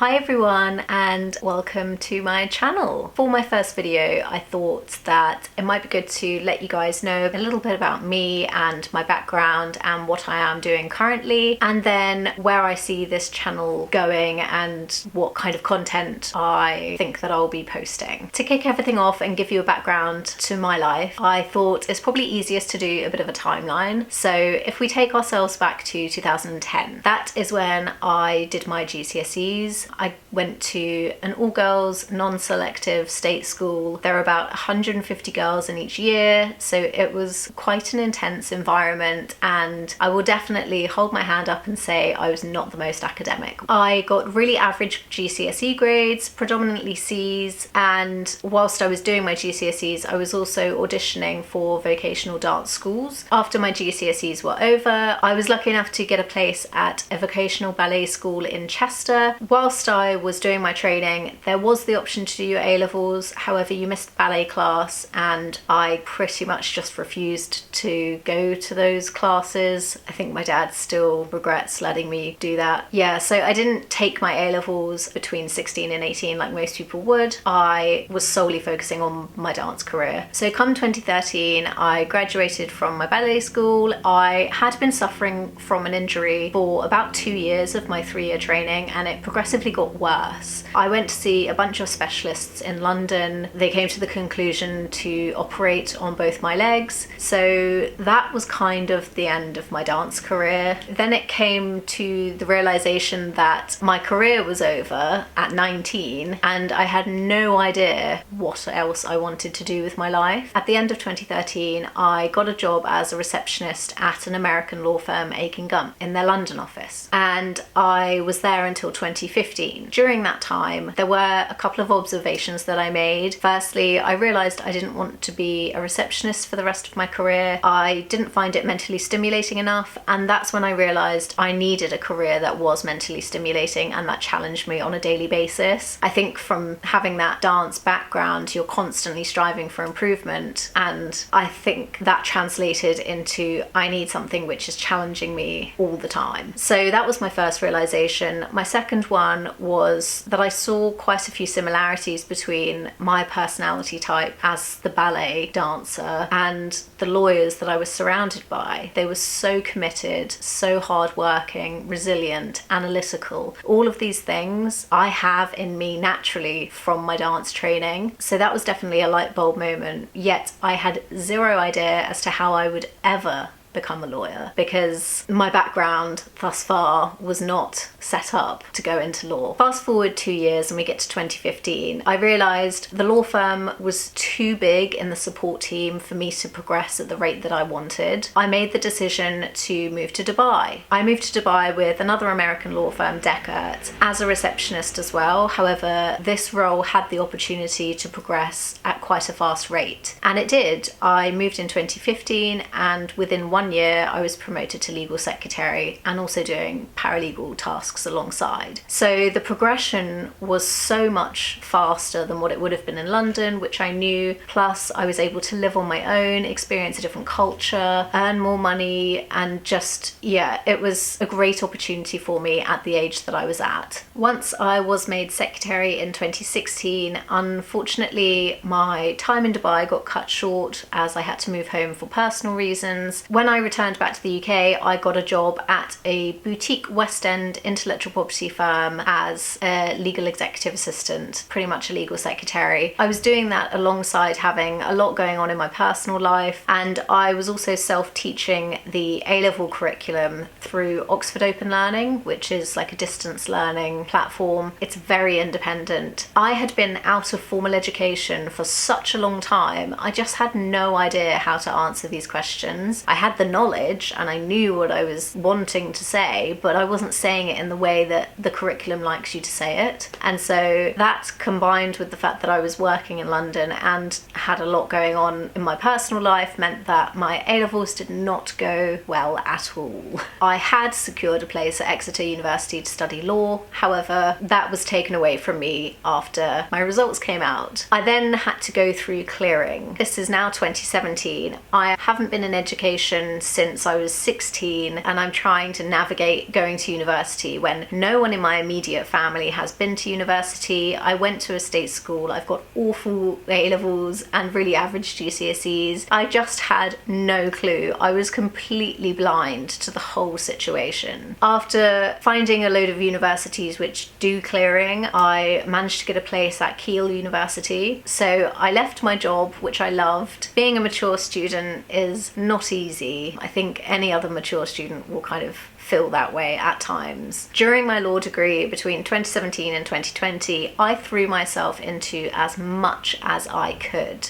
Hi everyone and welcome to my channel. For my first video, I thought that it might be good to let you guys know a little bit about me and my background and what I am doing currently, and then where I see this channel going and what kind of content I think that I'll be posting. To kick everything off and give you a background to my life, I thought it's probably easiest to do a bit of a timeline. So if we take ourselves back to 2010, that is when I did my GCSEs. I went to an all-girls, non-selective state school. There were about 150 girls in each year, so it was quite an intense environment, and I will definitely hold my hand up and say I was not the most academic. I got really average GCSE grades, predominantly C's, and whilst I was doing my GCSEs, I was also auditioning for vocational dance schools. After my GCSEs were over, I was lucky enough to get a place at a vocational ballet school in Chester. Whilst I was doing my training, there was the option to do your A-levels, however you missed ballet class and I pretty much just refused to go to those classes. I think my dad still regrets letting me do that. Yeah, so I didn't take my A-levels between 16 and 18 like most people would. I was solely focusing on my dance career. So come 2013, I graduated from my ballet school. I had been suffering from an injury for about 2 years of my 3-year training, and it progressively got worse. I went to see a bunch of specialists in London. They came to the conclusion to operate on both my legs. So that was kind of the end of my dance career. Then it came to the realization that my career was over at 19 and I had no idea what else I wanted to do with my life. At the end of 2013, I got a job as a receptionist at an American law firm, Aiken Gump, in their London office. And I was there until 2015. During that time, there were a couple of observations that I made. Firstly, I realized I didn't want to be a receptionist for the rest of my career. I didn't find it mentally stimulating enough, and that's when I realized I needed a career that was mentally stimulating and that challenged me on a daily basis. I think from having that dance background, you're constantly striving for improvement, and I think that translated into I need something which is challenging me all the time. So that was my first realization. My second one was that I saw quite a few similarities between my personality type as the ballet dancer and the lawyers that I was surrounded by. They were so committed, so hardworking, resilient, analytical. All of these things I have in me naturally from my dance training. So that was definitely a light bulb moment, yet I had zero idea as to how I would ever become a lawyer, because my background thus far was not set up to go into law. Fast forward 2 years and we get to 2015. I realized the law firm was too big in the support team for me to progress at the rate that I wanted. I made the decision to move to Dubai. I moved to Dubai with another American law firm, Deckert, as a receptionist as well. However, this role had the opportunity to progress at quite a fast rate, and it did. I moved in 2015, and within 1 year I was promoted to legal secretary and also doing paralegal tasks alongside. So the progression was so much faster than what it would have been in London, which I knew, plus I was able to live on my own, experience a different culture, earn more money, and just, yeah, it was a great opportunity for me at the age that I was at. Once I was made secretary in 2016, unfortunately my time in Dubai got cut short as I had to move home for personal reasons. When I returned back to the UK, I got a job at a boutique West End intellectual property firm as a legal executive assistant, pretty much a legal secretary. I was doing that alongside having a lot going on in my personal life, and I was also self-teaching the A-level curriculum through Oxford Open Learning, which is like a distance learning platform. It's very independent. I had been out of formal education for such a long time, I just had no idea how to answer these questions. I had the knowledge and I knew what I was wanting to say, but I wasn't saying it in the way that the curriculum likes you to say it. And so that, combined with the fact that I was working in London and had a lot going on in my personal life, meant that my A-levels did not go well at all. I had secured a place at Exeter University to study law, however that was taken away from me after my results came out. I then had to go through clearing. This is now 2017. I haven't been in education since I was 16, and I'm trying to navigate going to university when no one in my immediate family has been to university. I went to a state school. I've got awful A-levels and really average GCSEs. I just had no clue. I was completely blind to the whole situation. After finding a load of universities which do clearing, I managed to get a place at Keele University. So I left my job, which I loved. Being a mature student is not easy. I think any other mature student will kind of feel that way at times. During my law degree between 2017 and 2020, I threw myself into as much as I could.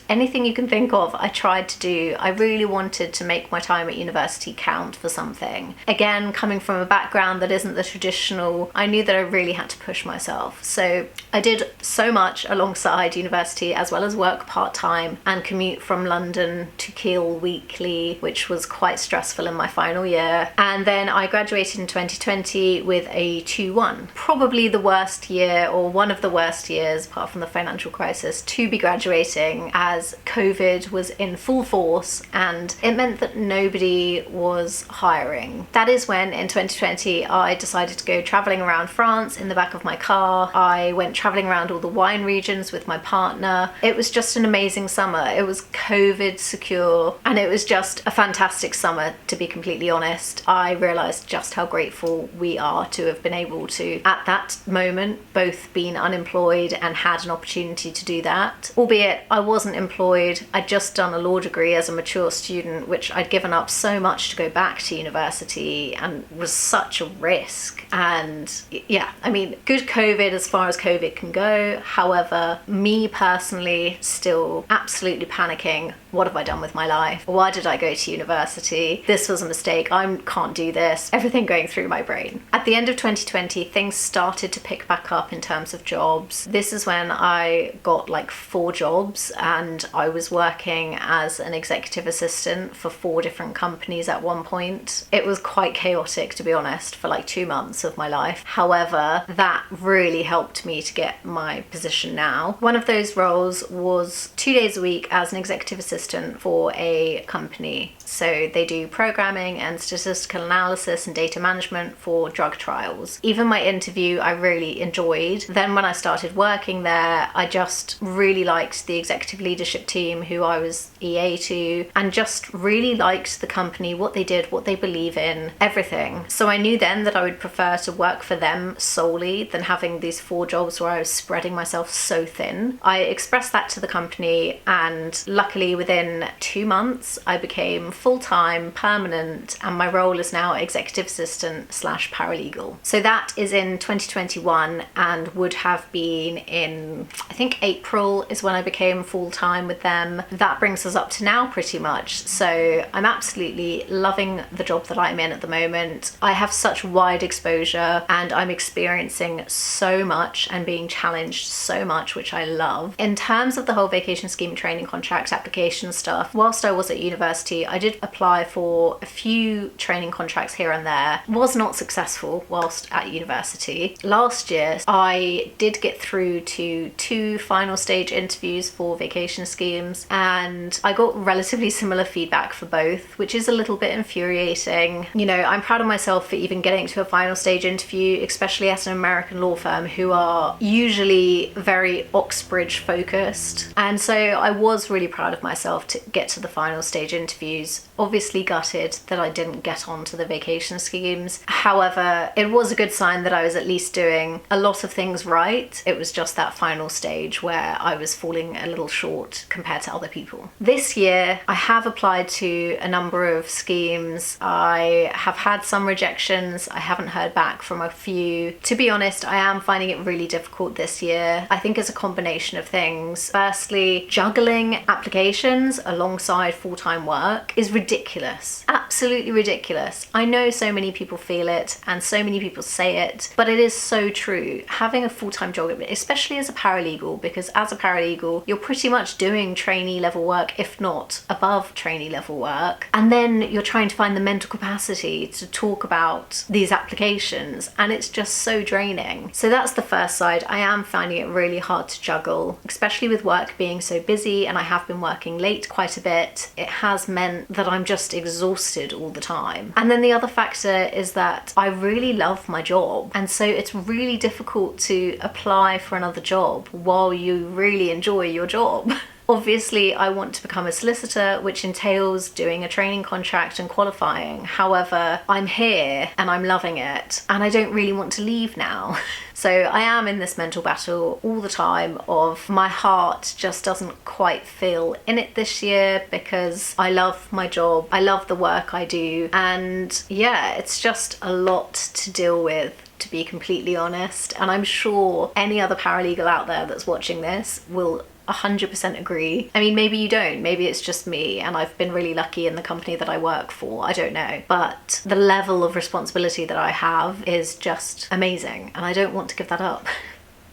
Anything you can think of, I tried to do. I really wanted to make my time at university count for something. Again, coming from a background that isn't the traditional, I knew that I really had to push myself. So I did so much alongside university, as well as work part-time and commute from London to Keele weekly, which was quite stressful in my final year. And then I graduated in 2020 with a 2-1. Probably the worst year, or one of the worst years, apart from the financial crisis, to be graduating, as COVID was in full force and it meant that nobody was hiring. That is when, in 2020, I decided to go traveling around France in the back of my car. I went traveling around all the wine regions with my partner. It was just an amazing summer. It was COVID secure, and it was just a fantastic summer, to be completely honest. I realised just how grateful we are to have been able to, at that moment, both been unemployed and had an opportunity to do that. Albeit I wasn't employed, I'd just done a law degree as a mature student, which I'd given up so much to go back to university, and was such a risk. And yeah, I mean, good COVID as far as COVID can go. However, me personally, still absolutely panicking. What have I done with my life? Why did I go to university? This was a mistake. I can't do this. Everything going through my brain. At the end of 2020, things started to pick back up in terms of jobs. This is when I got like 4 jobs, and I was working as an executive assistant for 4 different companies at one point. It was quite chaotic, to be honest, for like 2 months of my life. However, that really helped me to get my position now. One of those roles was 2 days a week as an executive assistant for a company. So they do programming and statistical analysis and data management for drug trials. Even my interview I really enjoyed. Then when I started working there, I just really liked the executive leadership team who I was EA to, and just really liked the company, what they did, what they believe in, everything. So I knew then that I would prefer to work for them solely than having these 4 jobs where I was spreading myself so thin. I expressed that to the company, and luckily within 2 months I became full-time, permanent, and my role is now executive assistant / paralegal. So that is in 2021, and would have been in, I think April is when I became full-time with them. That brings us up to now pretty much. So I'm absolutely loving the job that I'm in at the moment. I have such wide exposure, and I'm experiencing so much and being challenged so much, which I love. In terms of the whole vacation scheme training contract application stuff, whilst I was at university, I did apply for a few training contracts here and there. Was not successful whilst at university. Last year, I did get through to 2 final stage interviews for vacation schemes, and I got relatively similar feedback for both, which is a little bit infuriating. You know, I'm proud of myself for even getting to a final stage interview, especially at an American law firm who are usually very Oxbridge focused. And so I was really proud of myself to get to the final stage interviews. Obviously gutted that I didn't get onto the vacation schemes. However, it was a good sign that I was at least doing a lot of things right. It was just that final stage where I was falling a little short compared to other people. This year, I have applied to a number of schemes. I have had some rejections. I haven't heard back from a few. To be honest, I am finding it really difficult this year. I think it's a combination of things. Firstly, juggling applications alongside full-time work is ridiculous. absolutely ridiculous. I know so many people feel it and so many people say it, but it is so true. Having a full-time job, especially as a paralegal, because as a paralegal, you're pretty much doing trainee level work, if not above trainee level work. And then you're trying to find the mental capacity to talk about these applications, and it's just so draining. So that's the first side. I am finding it really hard to juggle, especially with work being so busy, and I have been working late quite a bit. It has meant that I'm just exhausted all the time. And then the other factor is that I really love my job, and so it's really difficult to apply for another job while you really enjoy your job. Obviously, I want to become a solicitor, which entails doing a training contract and qualifying. However, I'm here and I'm loving it, and I don't really want to leave now. So I am in this mental battle all the time of my heart just doesn't quite feel in it this year, because I love my job, I love the work I do, and yeah, it's just a lot to deal with, to be completely honest. And I'm sure any other paralegal out there that's watching this will 100% agree. I mean, maybe you don't, maybe it's just me and I've been really lucky in the company that I work for, I don't know, but the level of responsibility that I have is just amazing, and I don't want to give that up.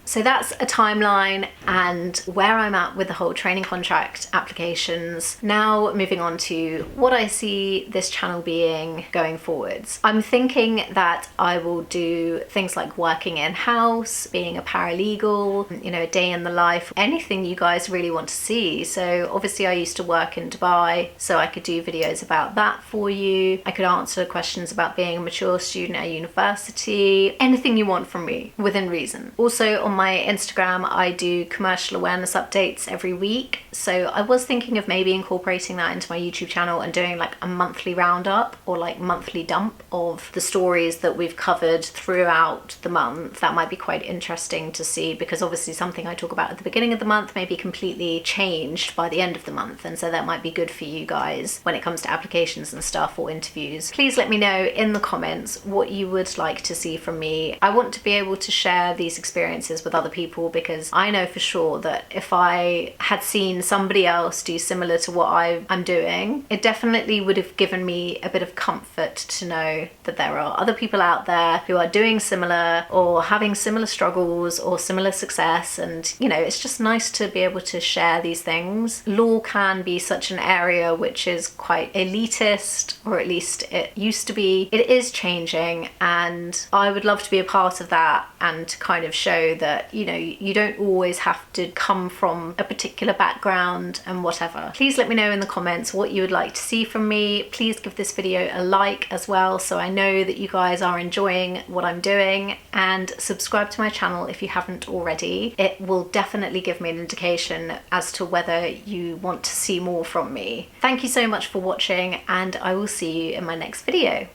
So that's a timeline and where I'm at with the whole training contract applications. Now moving on to what I see this channel being going forwards. I'm thinking that I will do things like working in-house, being a paralegal, you know, a day in the life, anything you guys really want to see. So obviously I used to work in Dubai, so I could do videos about that for you. I could answer questions about being a mature student at university, anything you want from me within reason. Also on my Instagram, I do commercial awareness updates every week. So I was thinking of maybe incorporating that into my YouTube channel and doing like a monthly roundup or like monthly dump of the stories that we've covered throughout the month. That might be quite interesting to see, because obviously something I talk about at the beginning of the month may be completely changed by the end of the month. And so that might be good for you guys when it comes to applications and stuff or interviews. Please let me know in the comments what you would like to see from me. I want to be able to share these experiences with other people, because I know for sure that if I had seen somebody else do similar to what I'm doing, it definitely would have given me a bit of comfort to know that there are other people out there who are doing similar or having similar struggles or similar success. And you know, it's just nice to be able to share these things. Law can be such an area which is quite elitist, or at least it used to be. It is changing, and I would love to be a part of that and to kind of show that, you know, you don't always have to come from a particular background and whatever. Please let me know in the comments what you would like to see from me. Please give this video a like as well, so I know that you guys are enjoying what I'm doing, and subscribe to my channel if you haven't already. It will definitely give me an indication as to whether you want to see more from me. Thank you so much for watching, and I will see you in my next video.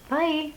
Bye!